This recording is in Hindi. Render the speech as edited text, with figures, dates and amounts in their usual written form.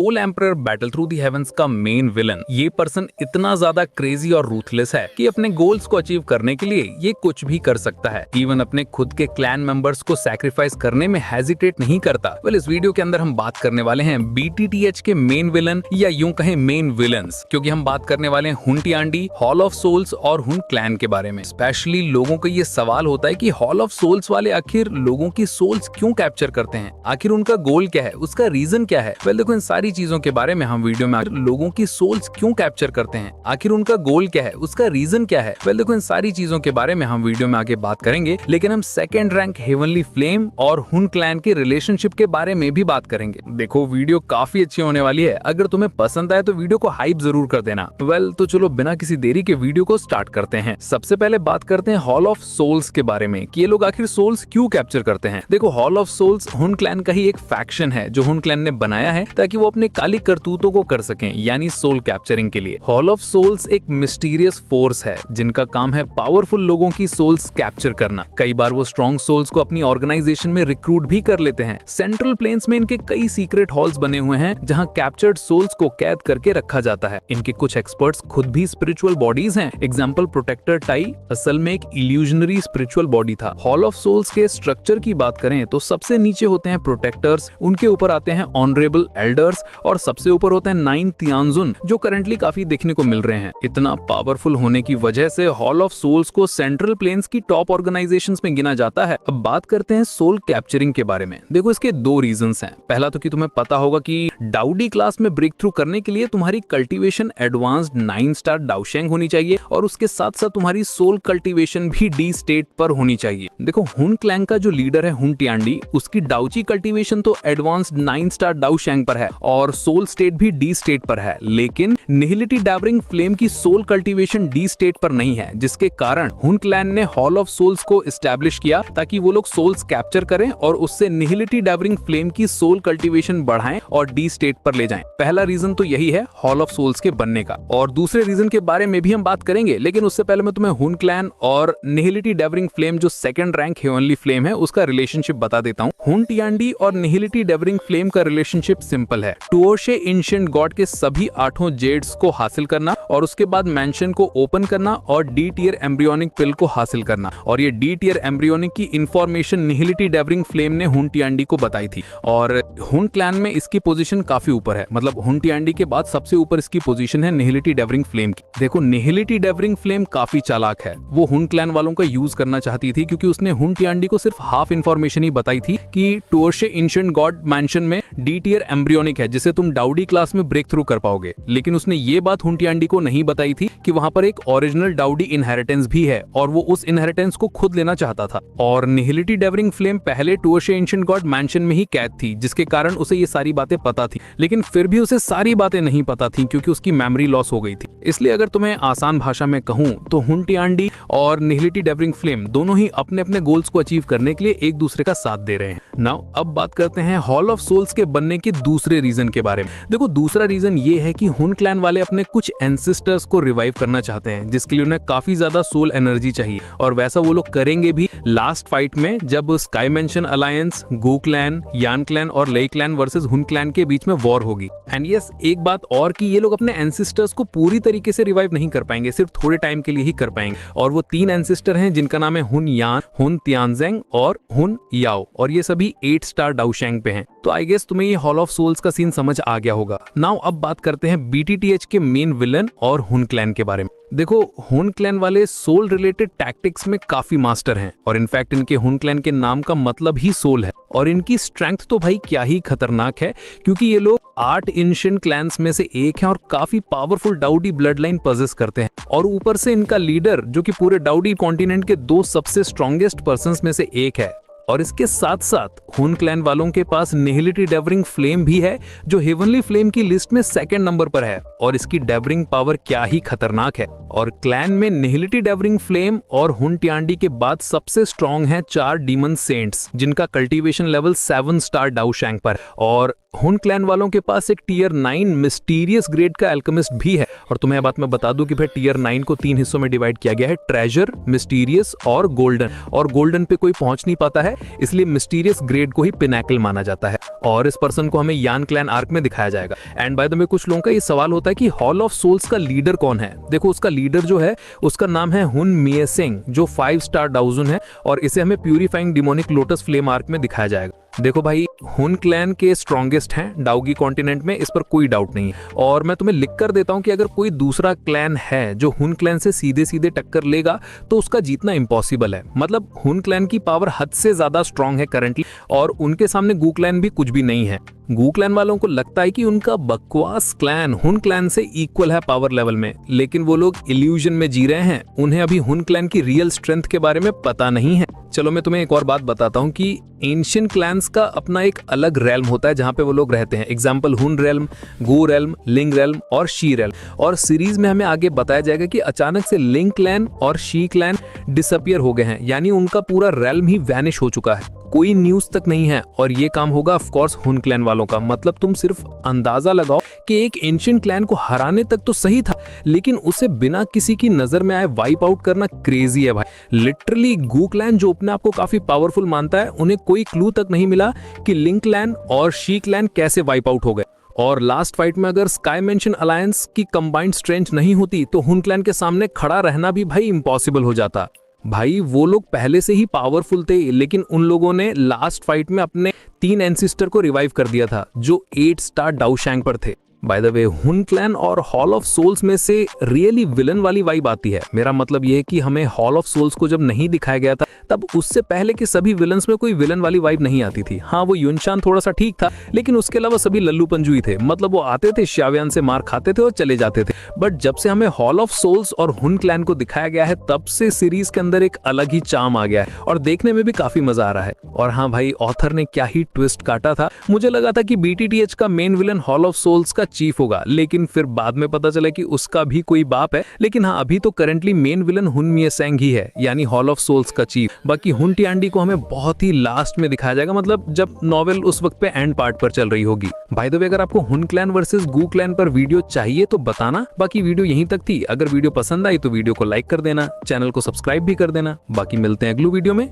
Soul Emperor Battle Through the Heavens का मेन विलन ये पर्सन इतना ज्यादा क्रेजी और रूथलेस है कि अपने गोल्स को अचीव करने के लिए ये कुछ भी कर सकता है। इवन अपने खुद के क्लैन मेंबर्स को सैक्रिफाइस करने में हेजिटेट नहीं करता। वेल, इस वीडियो के अंदर हम बात करने वाले हैं BTTH के मेन विलन या यूं कहें मेन विलन्स, क्योंकि हम बात करने वाले हैं हुन टिआंडी, हॉल ऑफ सोल्स और हुन क्लैन के बारे में। स्पेशली लोगों को ये सवाल होता है कि हॉल ऑफ सोल्स वाले आखिर लोगों की सोल्स क्यों कैप्चर करते हैं, आखिर उनका गोल क्या है, उसका रीजन क्या है। वेल, देखो, इन सारी चीजों के बारे में हम वीडियो में लोगों की सोल्स क्यों कैप्चर करते हैं, आखिर उनका गोल क्या है, उसका रीजन क्या है। वेल, देखो, इन सारी चीजों के बारे में हम वीडियो में आगे बात करेंगे, लेकिन हम सेकंड रैंक हेवनली फ्लेम और हुन क्लैन के रिलेशनशिप के बारे में भी बात करेंगे। देखो, वीडियो काफी अच्छी होने वाली है। अगर तुम्हें पसंद आए तो वीडियो को हाइप जरूर कर देना। वेल, तो चलो बिना किसी देरी के वीडियो को स्टार्ट करते हैं। सबसे पहले बात करते हैं हॉल ऑफ सोल्स के बारे में कि ये लोग आखिर सोल्स क्यों कैप्चर करते हैं। देखो, हॉल ऑफ सोल्स हुन क्लैन का ही एक फैक्शन है जो हुन क्लैन ने बनाया है ताकि वो अपने काली करतूतों को कर सकें, यानी सोल कैप्चरिंग के लिए। हॉल ऑफ सोल्स एक मिस्टीरियस फोर्स है जिनका काम है पावरफुल लोगों की सोल्स कैप्चर करना। कई बार वो स्ट्रॉन्ग सोल्स को अपनी ऑर्गेनाइजेशन में रिक्रूट भी कर लेते हैं। सेंट्रल प्लेन्स में इनके कई सीक्रेट हॉल्स बने हुए हैं जहां कैप्चर्ड सोल्स को कैद करके रखा जाता है। इनके कुछ एक्सपर्ट्स खुद भी स्पिरिचुअल बॉडीज हैं। एग्जांपल, प्रोटेक्टर टाई असल में एक इल्यूजनरी स्पिरिचुअल बॉडी था। हॉल ऑफ सोल्स के स्ट्रक्चर की बात करें तो सबसे नीचे होते हैं प्रोटेक्टर्स, उनके ऊपर आते हैं ऑनरेबल एल्डर्स और सबसे ऊपर होते हैं 9 तियानजुन, जो करंटली काफी देखने को मिल रहे हैं। इतना पावरफुल होने की वजह से हॉल ऑफ सोल्स को सेंट्रल प्लेन्स की टॉप ऑर्गेनाइजेशंस में गिना जाता है। अब बात करते हैं सोल कैप्चरिंग के बारे में। देखो, इसके दो रीजंस हैं। पहला तो कि तुम्हें पता होगा कि डाउडी क्लास में ब्रेक थ्रू करने के लिए तुम्हारी कल्टीवेशन एडवांस्ड 9 स्टार डाउशेंग होनी चाहिए और उसके साथ साथ तुम्हारी सोल कल्टीवेशन भी डी स्टेट पर होनी चाहिए। देखो, हुन क्लैन का जो लीडर है हुन टिआंडी, उसकी डाउची कल्टीवेशन तो एडवांस्ड 9 स्टार डाउशेंग पर है और सोल स्टेट भी डी स्टेट पर है, लेकिन निहिलिटी डैवरिंग फ्लेम की सोल कल्टीवेशन डी स्टेट पर नहीं है, जिसके कारण हुन क्लैन ने हॉल ऑफ सोल्स को एस्टैब्लिश किया ताकि वो लोग सोल्स कैप्चर करें और उससे निहिलिटी डैवरिंग फ्लेम की सोल कल्टीवेशन बढ़ाएं और डी स्टेट पर ले जाएं। पहला रीजन तो यही है हॉल ऑफ सोल्स के बनने का, और दूसरे रीजन के बारे में भी हम बात करेंगे, लेकिन उससे पहले मैं तुम्हें हुन क्लैन और निहिलिटी डैवरिंग फ्लेम जो सेकंड रैंक हेवनली फ्लेम है उसका रिलेशनशिप बता देता हूँ। हुन टिआंडी और निहिलिटी डैवरिंग फ्लेम का रिलेशनशिप सिंपल है। टुओशे एंशिएंट गॉड के सभी 8 जेड्स को हासिल करना और उसके बाद मैंशन को ओपन करना और डी टियर एम्ब्रियोनिक पिल को हासिल करना, और ये डी टियर एम्ब्रियोनिक की इंफॉर्मेशन निहिलिटी डैवरिंग फ्लेम ने हुन टिआंडी को बताई थी। और हुन क्लैन में इसकी पोजीशन काफी ऊपर है, मतलब हुन टिआंडी के बाद सबसे ऊपर इसकी पोजीशन है निहिलिटी डैवरिंग फ्लेम की। देखो, निहिलिटी डैवरिंग फ्लेम काफी चालाक है। वो हुन क्लैन वालों का यूज करना चाहती थी क्योंकि उसने हुन टिआंडी को सिर्फ हाफ इंफॉर्मेशन ही बताई थी कि टुओशे एंशिएंट गॉड मैंशन में डी टियर एम्ब्रियोनिक है जिसे तुम डाउडी क्लास में ब्रेक थ्रू कर पाओगे, लेकिन उसने ये बात हुन टिआंडी को नहीं बताई थी कि वहां पर एक ओरिजिनल डाउडी इनहेरिटेंस भी है और वो उस इनहेरिटेंस को खुद लेना चाहता था। और निहिलिटी डैवरिंग फ्लेम पहले टुओशे एंशिएंट गॉड मैंशन में ही कैद थी, जिसके कारण उसे ये सारी बातें पता थी, लेकिन फिर भी उसे सारी बातें नहीं पता थी क्योंकि उसकी मेमोरी लॉस हो गई थी। इसलिए अगर तुम्हें आसान भाषा में कहूं तो हुन टिआंडी और निहिलिटी डैवरिंग फ्लेम दोनों ही अपने अपने गोल्स को अचीव करने के लिए एक दूसरे का साथ दे रहे हैं। नाउ अब बात करते हैं हॉल ऑफ सोल्स के बनने के दूसरे रीजन के बारे में। देखो, दूसरा रीजन ये है कि हुन क्लैन वाले अपने कुछ एंसेस्टर्स को रिवाइव करना चाहते हैं, जिसके लिए उन्हें काफी ज्यादा सोल एनर्जी चाहिए, और वैसा वो लोग करेंगे भी लास्ट फाइट में जब स्काई मेंशन अलायंस, गो क्लैन, यान क्लैन और लेई क्लैन वर्सेस हुन क्लैन के बीच में वॉर होगी। एंड यस, एक बात और कि ये लोग अपने एंसेस्टर्स को पूरी तरीके से रिवाइव नहीं कर पाएंगे, सिर्फ थोड़े टाइम के लिए ही कर पाएंगे, और वो 3 एंसेस्टर हैं जिनका नाम है हुन यान, हुन तियानजेंग और हुन याओ, और ये सभी 8 स्टार डाउशेंग पे हैं। तो आई गेस तुम्हें ये हॉल ऑफ सोल्स का सीन समझ आ गया होगा। नाउ अब बात करते हैं BTTH के मेन विलन और हुन क्लैन के बारे में। देखो, हुन क्लैन वाले सोल रिलेटेड टैक्टिक्स में काफी मास्टर हैं, और इनफैक्ट इनके हुन क्लैन के नाम का मतलब ही सोल है, और इनकी स्ट्रेंथ तो भाई क्या ही खतरनाक है, क्योंकि ये लोग 8 एंशिएंट क्लैंस में से एक हैं और काफी पावरफुल डाउडी ब्लड लाइन पजेस करते हैं, और ऊपर से इनका लीडर जो कि पूरे डाउडी कॉन्टिनेंट के 2 सबसे स्ट्रॉन्गेस्ट पर्संस में से एक है। और इसके साथ साथ हुन क्लैन वालों के पास निहिलिटी डैवरिंग फ्लेम भी है जो हेवनली फ्लेम की लिस्ट में 2nd नंबर पर है, और इसकी डैवरिंग पावर क्या ही खतरनाक है। और क्लैन में निहिलिटी डैवरिंग फ्लेम और हुन टिआंडी के बाद सबसे स्ट्रॉन्ग है 4 डीमन सेंट्स जिनका कल्टीवेशन लेवल 7 स्टार डाउशैंग पर, और हुन क्लैन वालों के पास एक टियर 9 मिस्टीरियस ग्रेड का अल्केमिस्ट भी है। और तुम्हें ये बात मैं बता दूं कि भाई टियर 9 को 3 हिस्सों में डिवाइड किया गया है, ट्रेजर, मिस्टीरियस और गोल्डन। और गोल्डन पे कोई पहुंच नहीं पाता है, इसलिए मिस्टीरियस ग्रेड को ही पिनैकल माना जाता है। और इस पर्सन को हमें यान क्लैन आर्क में दिखाया जाएगा। एंड बाय द वे कुछ लोगों का ये सवाल होता है कि हॉल ऑफ सोल्स का लीडर कौन है। देखो उसका लीडर जो है उसका नाम है हुन मिएसेंग, जो 5 स्टार डाउजुन है, और इसे हमें purifying demonic lotus flame arc में दिखाया जाएगा। देखो भाई, हुन क्लैन के स्ट्रॉन्गेस्ट हैं डाउगी कॉन्टिनेंट में, इस पर कोई डाउट नहीं है। और मैं तुम्हें लिख कर देता हूं कि अगर कोई दूसरा क्लैन है जो हुन क्लैन से सीधे सीधे टक्कर लेगा तो उसका जीतना इम्पॉसिबल है। मतलब हुन क्लैन की पावर हद से ज्यादा स्ट्रांग है करंटली, और उनके सामने गू क्लैन भी कुछ भी नहीं है। गू क्लैन वालों को लगता है कि उनका बकवास क्लैन हुन क्लैन से इक्वल है पावर लेवल में, लेकिन वो लोग इल्यूजन में जी रहे हैं। उन्हें अभी हुन क्लैन की रियल स्ट्रेंथ के बारे में पता नहीं है। चलो मैं तुम्हें एक और बात बताता हूँ कि एंशिएंट क्लैंस का अपना एक अलग रेल्म होता है जहां पे वो लोग रहते हैं। एग्जांपल हुन रेल्म, गो रेल्म, लिंग रेल्म और शी रेल्म। और सीरीज में हमें आगे बताया जाएगा कि अचानक से लिंग क्लैन और शी क्लैन डिसअपियर हो गए हैं, यानी उनका पूरा रेल्म ही वैनिश हो चुका है, कोई न्यूज तक नहीं है। और ये काम होगा ऑफ कोर्स हुन क्लैन वालों का। मतलब तुम सिर्फ अंदाजा लगाओ कि एक एंशिएंट क्लैन को हराने तक तो सही था, लेकिन उसे बिना किसी की नजर में आए वाइप आउट करना क्रेजी है भाई। लिटरली गू क्लैन जो अपने आप को काफी पावरफुल मानता है, उन्हें कोई क्लू तक नहीं मिला कि लिंग क्लैन और शी क्लैन कैसे वाइप आउट हो गए। और लास्ट फाइट में अगर स्काई मेंशन अलायंस की कंबाइंड स्ट्रेंथ नहीं होती तो हुन क्लैन के सामने खड़ा रहना भी भाई इम्पॉसिबल हो जाता। भाई वो लोग पहले से ही पावरफुल थे, लेकिन उन लोगों ने लास्ट फाइट में अपने 3 एंसिस्टर को रिवाइव कर दिया था जो 8 स्टार डाउशैंग पर थे। बाय द वे हुन क्लैन और हॉल ऑफ सोल्स में से रियली विलन वाली वाइब आती है। मेरा मतलब यह है कि हमें हॉल ऑफ सोल्स को जब नहीं दिखाया गया था तब उससे पहले के सभी विलन्स में कोई विलन वाली वाइब नहीं आती थी। हाँ, वो युनशान थोड़ा सा ठीक था, लेकिन उसके अलावा सभी लल्लू पंजुई थे। मतलब वो आते थे, शाव्यान से मार खाते थे और चले जाते थे। बट जब से हमें हॉल ऑफ सोल्स और हुन क्लैन को दिखाया गया है तब से सीरीज के अंदर एक अलग ही चार्म आ गया है और देखने में भी काफी मजा आ रहा है। और हाँ भाई, ऑथर ने क्या ही ट्विस्ट काटा था। मुझे लगा था कि BTTH का main villain Hall of Souls का चीफ होगा, लेकिन फिर बाद में पता चला कि उसका भी कोई बाप है। लेकिन हाँ, अभी तो करंटली मेन विलन हुन मिएसेंग ही है, यानी हॉल ऑफ सोल्स का चीफ। बाकी हुन टियांडी को हमें बहुत ही लास्ट में दिखाया जाएगा, मतलब जब नॉवेल उस वक्त पे एंड पार्ट पर चल रही होगी। बाय द वे, अगर आपको हुन क्लैन वर्सेस गू क्लैन पर वीडियो चाहिए तो बताना। बाकी वीडियो यहीं तक थी। अगर वीडियो पसंद आई तो वीडियो को लाइक कर देना, चैनल को सब्सक्राइब भी कर देना। बाकी मिलते हैं अगली वीडियो में।